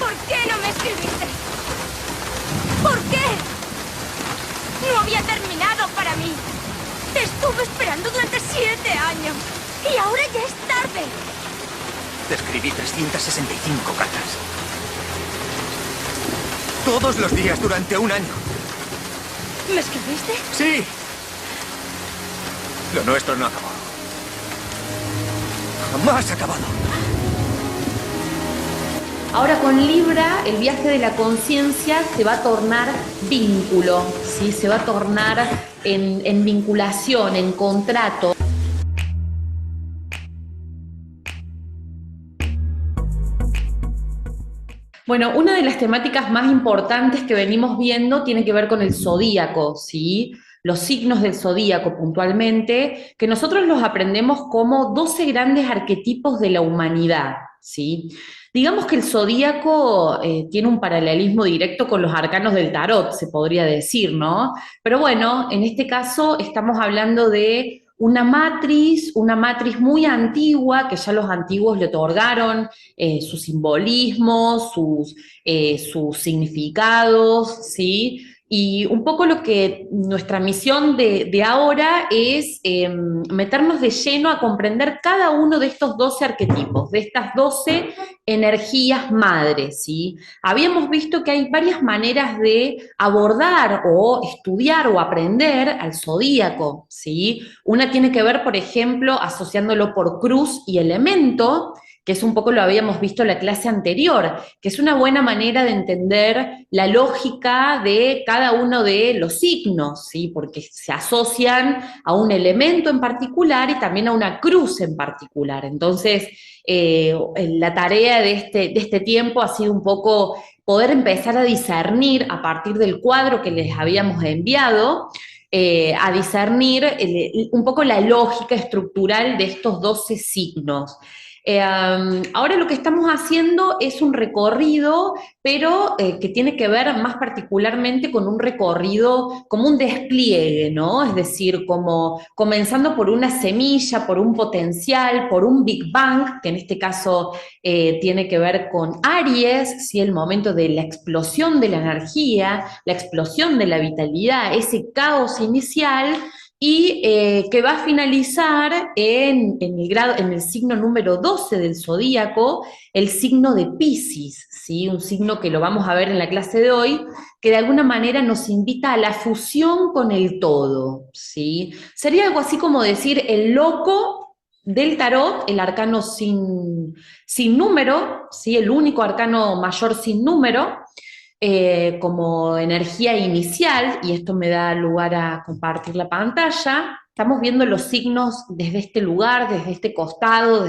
¿Por qué no me escribiste? ¿Por qué? No había terminado para mí. Te estuve esperando durante 7 años. Y ahora ya es tarde. Te escribí 365 cartas. Todos los días durante un año. ¿Me escribiste? ¡Sí! Lo nuestro no acabó. Jamás ha acabado. Ahora con Libra, el viaje de la conciencia se va a tornar vínculo, ¿sí? Se va a tornar en vinculación, en contrato. Bueno, una de las temáticas más importantes que venimos viendo tiene que ver con el zodíaco, ¿sí? Los signos del zodíaco puntualmente, que nosotros los aprendemos como 12 grandes arquetipos de la humanidad, ¿sí? Digamos que el zodíaco tiene un paralelismo directo con los arcanos del tarot, se podría decir, ¿no? Pero bueno, en este caso estamos hablando de una matriz muy antigua, que ya los antiguos le otorgaron sus simbolismos, sus significados, ¿sí? Y un poco lo que nuestra misión de ahora es meternos de lleno a comprender cada uno de estos 12 arquetipos, de estas 12 energías madres, ¿sí? Habíamos visto que hay varias maneras de abordar o estudiar o aprender al zodíaco, ¿sí? Una tiene que ver, por ejemplo, asociándolo por cruz y elemento, que es un poco lo habíamos visto en la clase anterior, que es una buena manera de entender la lógica de cada uno de los signos, ¿sí? Porque se asocian a un elemento en particular y también a una cruz en particular. Entonces, la tarea de este tiempo ha sido un poco poder empezar a discernir a partir del cuadro que les habíamos enviado, a discernir un poco la lógica estructural de estos 12 signos. Ahora lo que estamos haciendo es un recorrido, pero que tiene que ver más particularmente con un recorrido, como un despliegue, ¿no? Es decir, como comenzando por una semilla, por un potencial, por un Big Bang, que en este caso tiene que ver con Aries, ¿sí? El momento de la explosión de la energía, la explosión de la vitalidad, ese caos inicial, y que va a finalizar en el signo número 12 del zodíaco, el signo de Piscis, ¿sí? Un signo que lo vamos a ver en la clase de hoy, que de alguna manera nos invita a la fusión con el todo, ¿sí? Sería algo así como decir el loco del tarot, el arcano sin número, ¿sí? El único arcano mayor sin número, como energía inicial, y esto me da lugar a compartir la pantalla. Estamos viendo los signos desde este lugar, desde este costado,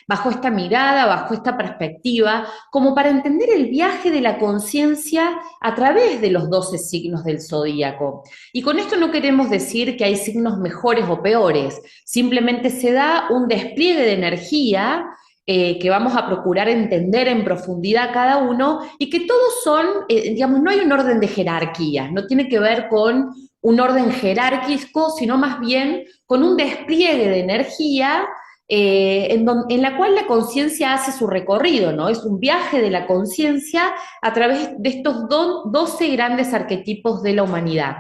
bajo esta mirada, bajo esta perspectiva, como para entender el viaje de la conciencia a través de los 12 signos del zodíaco. Y con esto no queremos decir que hay signos mejores o peores, simplemente se da un despliegue de energía que vamos a procurar entender en profundidad cada uno, y que todos son, digamos, no hay un orden de jerarquías, no tiene que ver con un orden jerárquico, sino más bien con un despliegue de energía en la cual la conciencia hace su recorrido, ¿no? Es un viaje de la conciencia a través de estos 12 grandes arquetipos de la humanidad.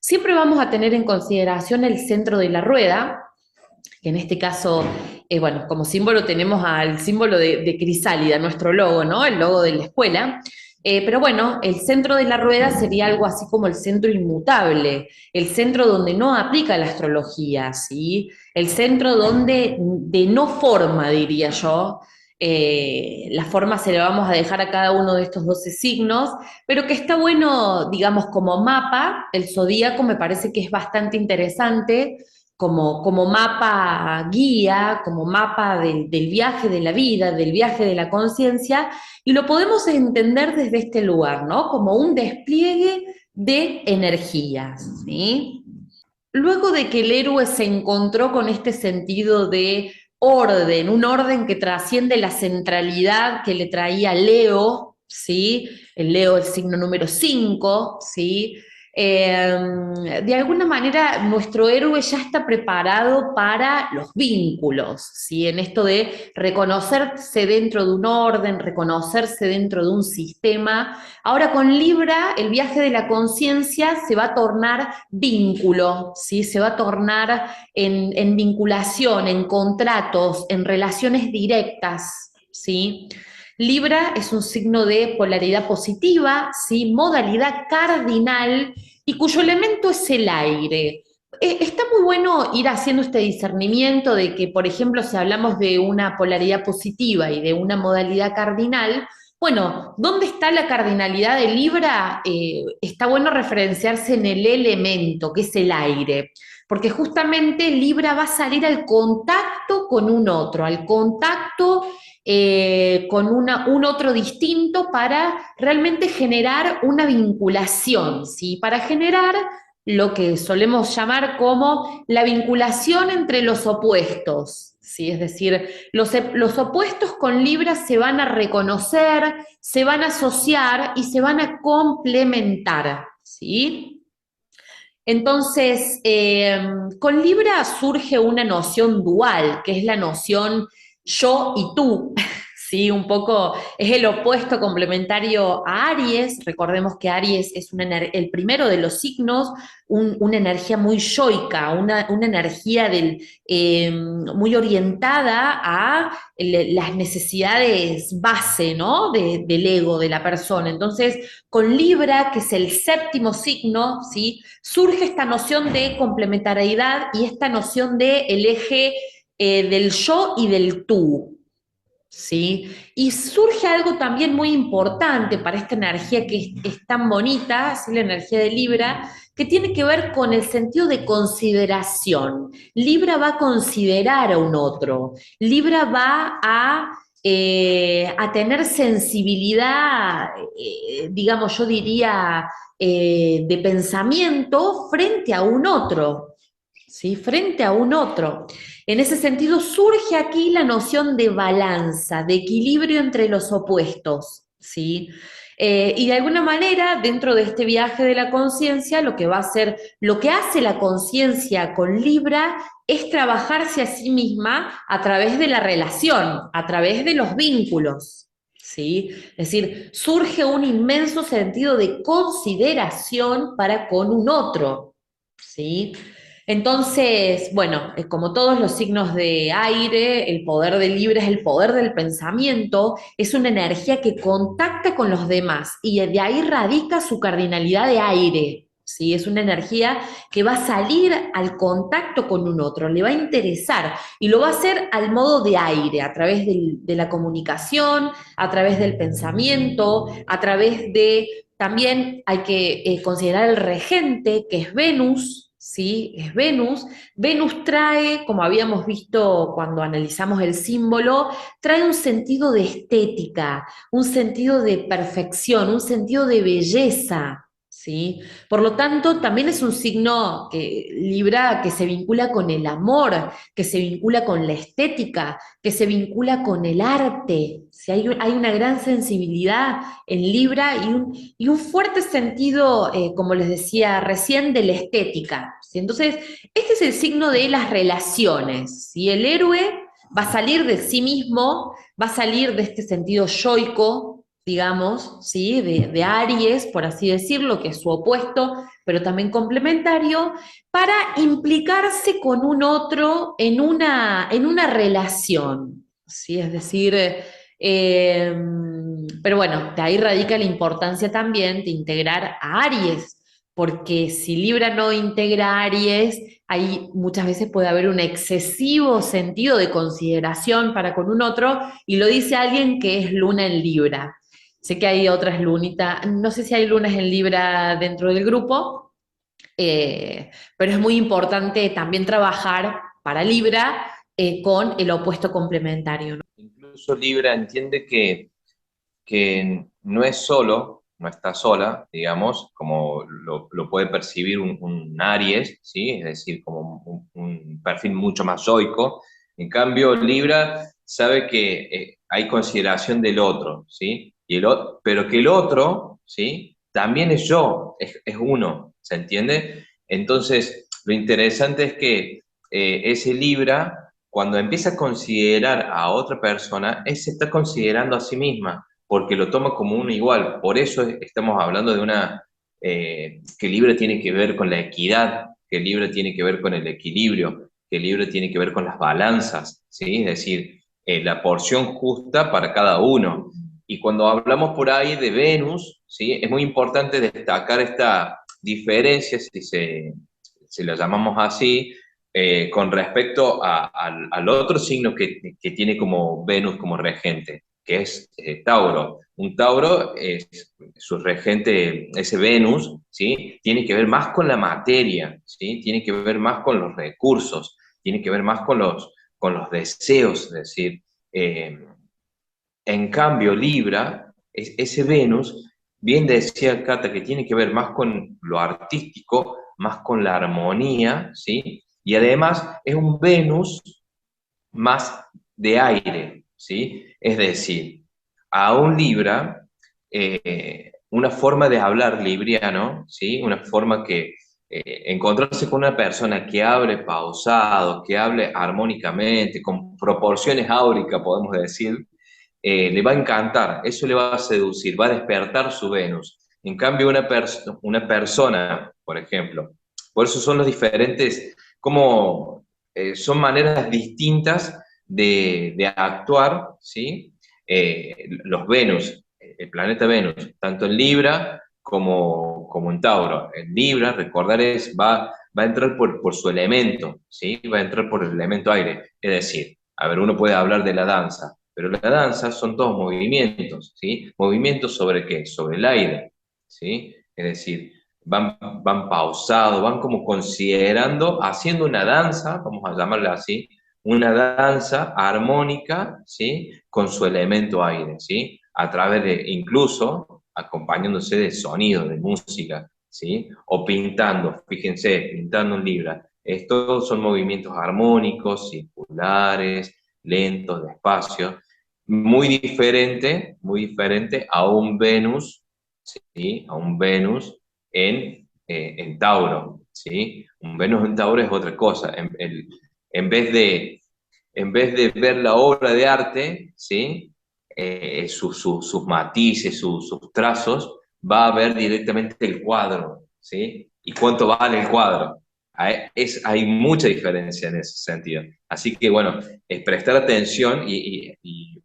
Siempre vamos a tener en consideración el centro de la rueda, que en este caso, bueno, como símbolo tenemos al símbolo de Crisálida, nuestro logo, ¿no? El logo de la escuela. Pero bueno, el centro de la rueda sería algo así como el centro inmutable, el centro donde no aplica la astrología, ¿sí? El centro donde de no forma, diría yo. La forma se la vamos a dejar a cada uno de estos 12 signos, pero que está bueno, digamos, como mapa. El zodíaco me parece que es bastante interesante como mapa guía, como mapa del viaje de la vida, del viaje de la conciencia, y lo podemos entender desde este lugar, ¿no? Como un despliegue de energías, ¿sí? Luego de que el héroe se encontró con este sentido de orden, un orden que trasciende la centralidad que le traía Leo, ¿sí? El Leo, el signo número 5, ¿sí? De alguna manera nuestro héroe ya está preparado para los vínculos, ¿sí? En esto de reconocerse dentro de un orden, reconocerse dentro de un sistema. Ahora con Libra, el viaje de la conciencia se va a tornar vínculo, ¿sí? Se va a tornar en vinculación, en contratos, en relaciones directas, ¿sí? Libra es un signo de polaridad positiva, ¿sí? Modalidad cardinal y cuyo elemento es el aire. Está muy bueno ir haciendo este discernimiento de que, por ejemplo, si hablamos de una polaridad positiva y de una modalidad cardinal, bueno, ¿dónde está la cardinalidad de Libra? Está bueno referenciarse en el elemento, que es el aire, porque justamente Libra va a salir al contacto con un otro, al contacto con un otro distinto para realmente generar una vinculación, ¿sí? Para generar lo que solemos llamar como la vinculación entre los opuestos, ¿sí? Es decir, los opuestos con Libra se van a reconocer, se van a asociar y se van a complementar, ¿sí? Entonces, con Libra surge una noción dual, que es la noción yo y tú, ¿sí? Un poco es el opuesto complementario a Aries. Recordemos que Aries es el primero de los signos, una energía muy yoica, una energía muy orientada a las necesidades base, ¿no? Del ego de la persona. Entonces, con Libra, que es el séptimo signo, ¿sí? Surge esta noción de complementariedad y esta noción de el eje del yo y del tú, ¿sí? Y surge algo también muy importante para esta energía que es tan bonita, ¿sí? La energía de Libra, que tiene que ver con el sentido de consideración. Libra va a considerar a un otro, Libra va a tener sensibilidad, digamos, yo diría, de pensamiento frente a un otro, ¿sí? Frente a un otro. En ese sentido surge aquí la noción de balanza, de equilibrio entre los opuestos, ¿sí? Y de alguna manera, dentro de este viaje de la conciencia, lo que va a hacer, lo que hace la conciencia con Libra es trabajarse a sí misma a través de la relación, a través de los vínculos, ¿sí? Es decir, surge un inmenso sentido de consideración para con un otro, ¿sí? Entonces, bueno, como todos los signos de aire, el poder de Libra es el poder del pensamiento, es una energía que contacta con los demás y de ahí radica su cardinalidad de aire, ¿sí? Es una energía que va a salir al contacto con un otro, le va a interesar y lo va a hacer al modo de aire, a través de la comunicación, a través del pensamiento, a través de... También hay que considerar el regente, que es Venus, ¿sí? Es Venus. Venus trae, como habíamos visto cuando analizamos el símbolo, trae un sentido de estética, un sentido de perfección, un sentido de belleza, ¿sí? Por lo tanto, también es un signo que Libra que se vincula con el amor, que se vincula con la estética, que se vincula con el arte. ¿Sí? Hay una gran sensibilidad en Libra y un fuerte sentido, como les decía recién, de la estética, ¿sí? Entonces, este es el signo de las relaciones, ¿sí? El héroe va a salir de sí mismo, va a salir de este sentido yoico, digamos, ¿sí? De Aries, por así decirlo, que es su opuesto, pero también complementario, para implicarse con un otro en una relación, ¿sí? Es decir, pero bueno, de ahí radica la importancia también de integrar a Aries, porque si Libra no integra a Aries, ahí muchas veces puede haber un excesivo sentido de consideración para con un otro, y lo dice alguien que es Luna en Libra. Sé que hay otras lunitas, no sé si hay lunas en Libra dentro del grupo, pero es muy importante también trabajar para Libra con el opuesto complementario, ¿no? Incluso Libra entiende que no es solo, no está sola, digamos, como lo puede percibir un Aries, ¿sí? Es decir, como un perfil mucho más yoico. En cambio, Libra sabe que hay consideración del otro, ¿sí? Pero que el otro, ¿sí? También es yo, es uno. ¿se entiende? Entonces, lo interesante es que ese Libra, cuando empieza a considerar a otra persona, él se está considerando a sí misma, porque lo toma como uno igual. Por eso estamos hablando de que Libra tiene que ver con la equidad, que Libra tiene que ver con el equilibrio, que Libra tiene que ver con las balanzas, ¿sí? Es decir, la porción justa para cada uno. Y cuando hablamos por ahí de Venus, ¿sí? Es muy importante destacar esta diferencia, si se la llamamos así, con respecto al otro signo que tiene como Venus como regente, que es Tauro. Un Tauro, su regente, ese Venus, ¿sí? Tiene que ver más con la materia, ¿sí? Tiene que ver más con los recursos, tiene que ver más con los deseos, es decir, en cambio, Libra, ese Venus, bien decía Cata, que tiene que ver más con lo artístico, más con la armonía, ¿sí? Y además es un Venus más de aire, ¿sí? Es decir, a un Libra, una forma de hablar libriano, ¿sí? Una forma que encontrarse con una persona que hable pausado, que hable armónicamente, con proporciones áuricas, podemos decir, le va a encantar, eso le va a seducir, va a despertar su Venus. En cambio, una persona, por ejemplo, por eso son los diferentes, como son maneras distintas de actuar, ¿sí? Los Venus, el planeta Venus, tanto en Libra como en Tauro. En Libra, recordar, va a entrar por su elemento, ¿sí? Va a entrar por el elemento aire. Es decir, a ver, uno puede hablar de la danza, pero la danza son todos movimientos, ¿sí? ¿Movimientos sobre qué? Sobre el aire, ¿sí? Es decir, van pausados, van como considerando, haciendo una danza, vamos a llamarla así, una danza armónica, ¿sí? Con su elemento aire, ¿sí? A través de, incluso, acompañándose de sonido, de música, ¿sí? O pintando, fíjense, pintando en Libra. Estos son movimientos armónicos, circulares, lentos, despacios, muy diferente a un Venus, ¿sí? A un Venus en Tauro, ¿sí? Un Venus en Tauro es otra cosa. En vez de ver la obra de arte, ¿sí? Sus matices, sus trazos, va a ver directamente el cuadro, ¿sí? ¿Y cuánto vale el cuadro? Hay mucha diferencia en ese sentido. Así que, bueno, es prestar atención y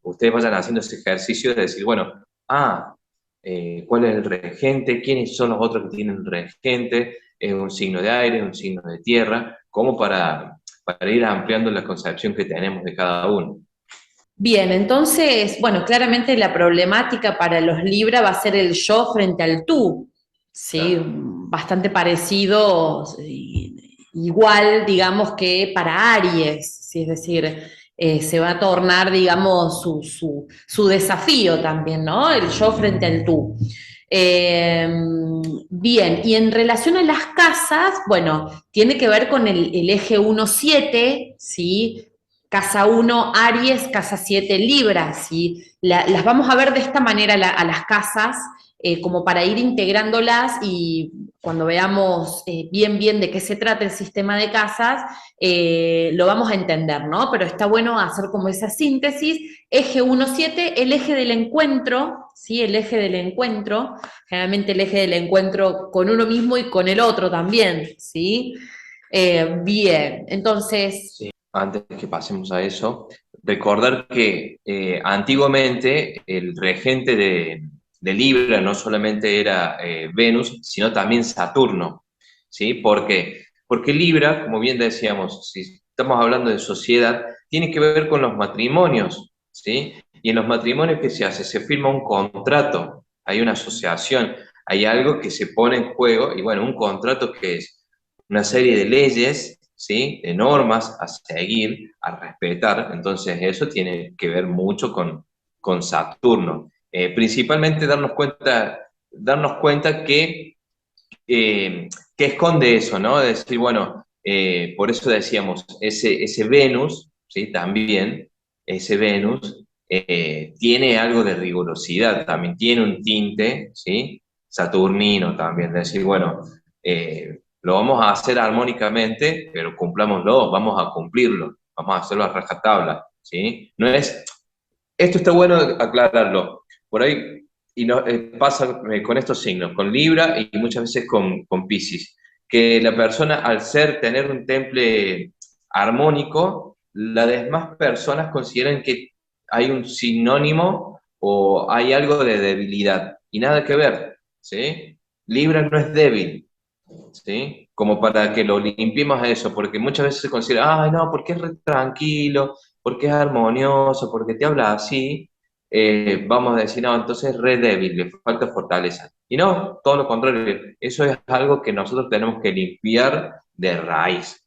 ustedes vayan haciendo ese ejercicio de decir, bueno, ¿cuál es el regente? ¿Quiénes son los otros que tienen regente? ¿Es un signo de aire? ¿Es un signo de tierra? Como para ir ampliando la concepción que tenemos de cada uno. Bien, entonces, bueno, claramente la problemática para los Libra va a ser el yo frente al tú, ¿sí? Claro. Bastante parecido, igual, digamos, que para Aries, ¿sí? Es decir, se va a tornar, digamos, su desafío también, ¿no? El yo frente al tú. Eh, Bien, y en relación a las casas, bueno, tiene que ver con el eje 1-7, ¿sí? Casa 1, Aries, casa 7, Libra, ¿sí? Las vamos a ver de esta manera a las casas, como para ir integrándolas y cuando veamos bien de qué se trata el sistema de casas, lo vamos a entender, ¿no? Pero está bueno hacer como esa síntesis. Eje 1-7, el eje del encuentro, ¿sí? El eje del encuentro, generalmente el eje del encuentro con uno mismo y con el otro también, ¿sí? Bien, entonces... Sí. Antes que pasemos a eso, recordar que antiguamente el regente de Libra no solamente era Venus, sino también Saturno, ¿sí? ¿Por qué? Porque Libra, como bien decíamos, si estamos hablando de sociedad, tiene que ver con los matrimonios, ¿sí? Y en los matrimonios, ¿qué se hace? Se firma un contrato, hay una asociación, hay algo que se pone en juego, y bueno, un contrato que es una serie de leyes, ¿sí? De normas a seguir, a respetar. Entonces eso tiene que ver mucho con Saturno. Principalmente darnos cuenta que esconde eso, ¿no? Es decir, bueno, por eso decíamos, ese Venus, ¿sí? También, ese Venus tiene algo de rigurosidad, también tiene un tinte, ¿sí? Saturnino también, es decir, bueno, Lo vamos a hacer armónicamente, pero cumplámoslo, vamos a cumplirlo, vamos a hacerlo a rajatabla, ¿sí? No es, esto está bueno aclararlo, por ahí, y no, pasa con estos signos, con Libra y muchas veces con Piscis, que la persona al tener un temple armónico, las demás personas consideran que hay un sinónimo o hay algo de debilidad, y nada que ver, ¿sí? Libra no es débil, ¿sí? Como para que lo limpiemos a eso, porque muchas veces se considera, ay, no, porque es re tranquilo, porque es armonioso, porque te habla así, vamos a decir, no, entonces es re débil, le falta fortaleza. Y no, todo lo contrario, eso es algo que nosotros tenemos que limpiar de raíz.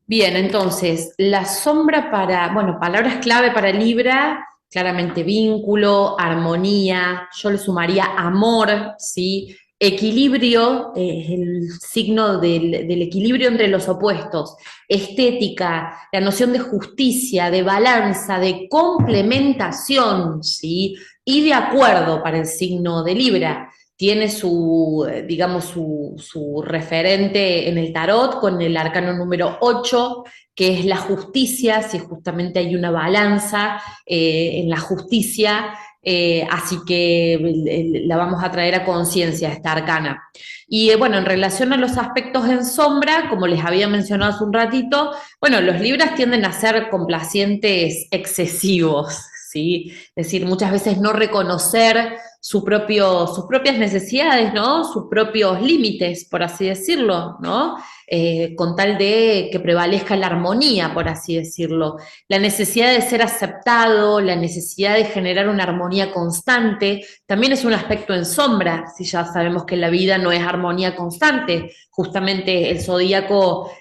Bien, entonces, la sombra para, bueno, palabras clave para Libra, claramente vínculo, armonía, yo le sumaría amor, ¿sí? Equilibrio, es el signo del equilibrio entre los opuestos, estética, la noción de justicia, de balanza, de complementación, ¿sí? Y de acuerdo para el signo de Libra tiene su, digamos, su referente en el tarot con el arcano número 8, que es la justicia, si justamente hay una balanza en la justicia, así que la vamos a traer a conciencia esta arcana. Y bueno, en relación a los aspectos en sombra, como les había mencionado hace un ratito, bueno, los libras tienden a ser complacientes excesivos, ¿sí? Es decir, muchas veces no reconocer sus propias necesidades, ¿no? Sus propios límites, por así decirlo, ¿no? Con tal de que prevalezca la armonía, por así decirlo. La necesidad de ser aceptado, la necesidad de generar una armonía constante, también es un aspecto en sombra, si ya sabemos que la vida no es armonía constante. Justamente el zodíaco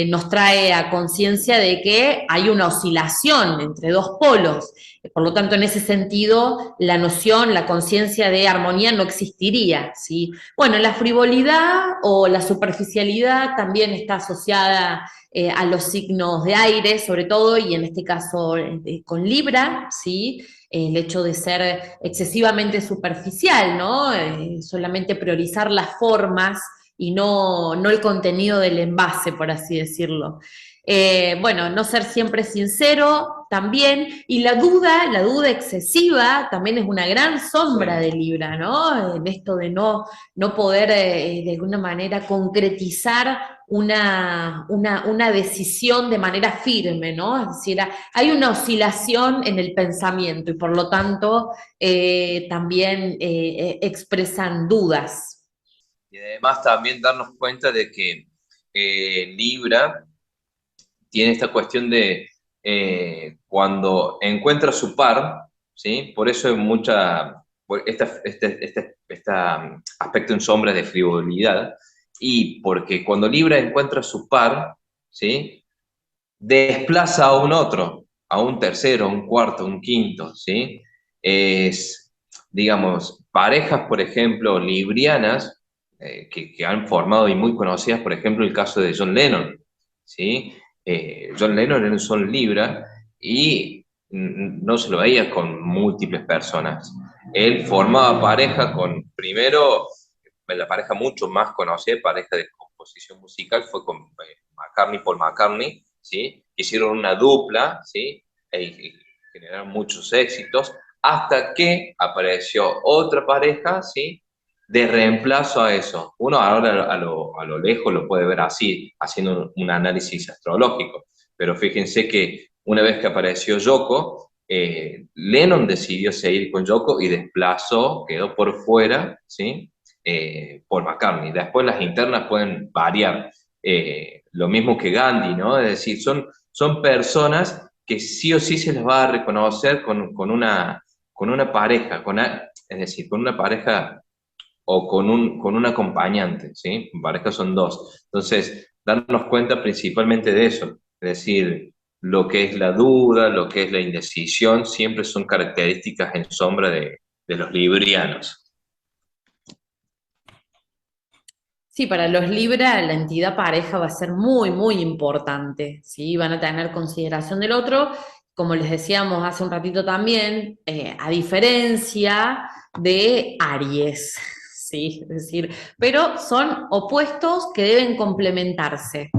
nos trae a conciencia de que hay una oscilación entre dos polos. Por lo tanto, en ese sentido, la noción, la conciencia de armonía no existiría, ¿sí? Bueno, la frivolidad o la superficialidad también está asociada a los signos de aire, sobre todo, y en este caso con Libra, ¿sí? El hecho de ser excesivamente superficial, ¿no? Solamente priorizar las formas y no el contenido del envase, por así decirlo. Bueno, no ser siempre sincero también, y la duda excesiva también es una gran sombra Sí. de Libra, ¿no? En esto de no poder de alguna manera concretizar una decisión de manera firme, ¿no? Es decir, hay una oscilación en el pensamiento y por lo tanto también expresan dudas. Y además también darnos cuenta de que Libra tiene esta cuestión de cuando encuentra su par, ¿sí? Por eso hay este aspecto en sombra de frivolidad, y porque cuando Libra encuentra su par, ¿sí? Desplaza a un otro, a un tercero, a un cuarto, a un quinto, ¿sí? Es, digamos, parejas, por ejemplo, librianas, que han formado y muy conocidas, por ejemplo, el caso de John Lennon, ¿sí? John Lennon era un sol Libra y no se lo veía con múltiples personas. Él formaba pareja con, primero, la pareja mucho más conocida, pareja de composición musical, fue con McCartney, Paul McCartney, ¿sí? Hicieron una dupla, ¿sí? Y generaron muchos éxitos, hasta que apareció otra pareja, ¿sí? De reemplazo a eso. Uno ahora a lo lejos lo puede ver así, haciendo un análisis astrológico, pero fíjense que una vez que apareció Yoko, Lennon decidió seguir con Yoko y desplazó, quedó por fuera, ¿sí? Paul McCartney. Después las internas pueden variar. Lo mismo que Gandhi, ¿no? Es decir, son personas que sí o sí se les va a reconocer con una pareja, es decir, con una pareja o con un acompañante, ¿sí? Parejas son dos. Entonces, darnos cuenta principalmente de eso, es decir, lo que es la duda, lo que es la indecisión, siempre son características en sombra de los librianos. Sí, para los Libra la entidad pareja va a ser muy, muy importante, ¿sí? Van a tener consideración del otro como les decíamos hace un ratito también, a diferencia de Aries, ¿sí? Es decir, pero son opuestos que deben complementarse.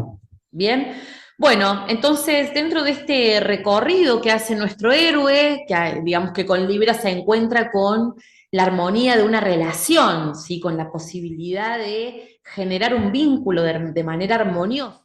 ¿Bien? Bueno, entonces dentro de este recorrido que hace nuestro héroe, que digamos que con Libra se encuentra con la armonía de una relación, ¿sí? Con la posibilidad de generar un vínculo de manera armoniosa.